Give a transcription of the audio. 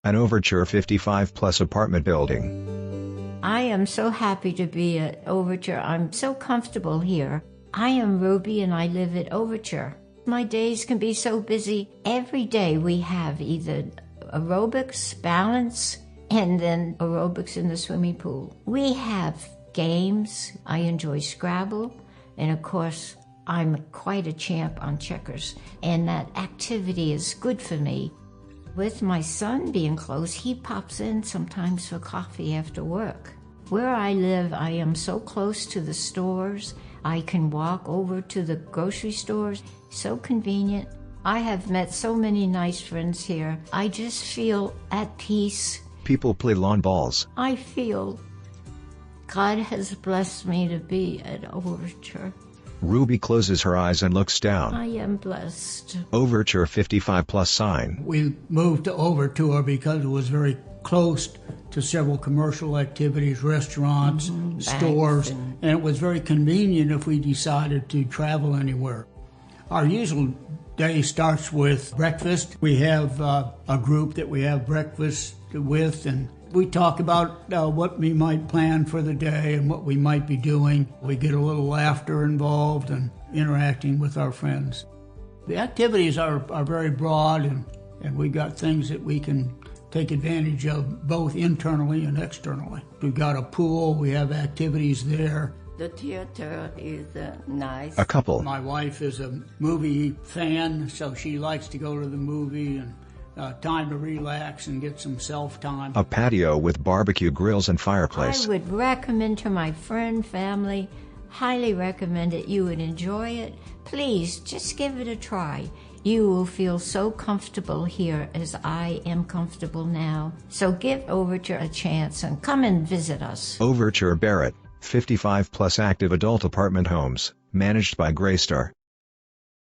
an Overture 55 plus apartment building. I am so happy to be at Overture. I'm so comfortable here. I am Ruby and I live at Overture. My days can be so busy. Every day we have either aerobics, balance, and then aerobics in the swimming pool. We have games. I enjoy Scrabble, and of course, I'm quite a champ on checkers, and that activity is good for me. With my son being close, he pops in sometimes for coffee after work. Where I live, I am so close to the stores. I can walk over to the grocery stores. So convenient. I have met so many nice friends here. I just feel at peace. People play lawn balls. I feel God has blessed me to be at Overture. Ruby closes her eyes and looks down. I am blessed. Overture 55 plus sign. We moved to Overture because it was very close to several commercial activities, restaurants, stores, and it was very convenient if we decided to travel anywhere. Our usual day starts with breakfast. We have a group that we have breakfast with, and we talk about what we might plan for the day and what we might be doing. We get a little laughter involved and interacting with our friends. The activities are very broad, and we got things that we can take advantage of both internally and externally. We've got a pool, we have activities there. The theater is nice. A couple. My wife is a movie fan, so she likes to go to the movie, and time to relax and get some self-time. A patio with barbecue grills and fireplace. I would recommend to my friend, family, highly recommend it. You would enjoy it. Please, just give it a try. You will feel so comfortable here as I am comfortable now. So give Overture a chance and come and visit us. Overture Barrett, 55 plus active adult apartment homes, managed by Greystar.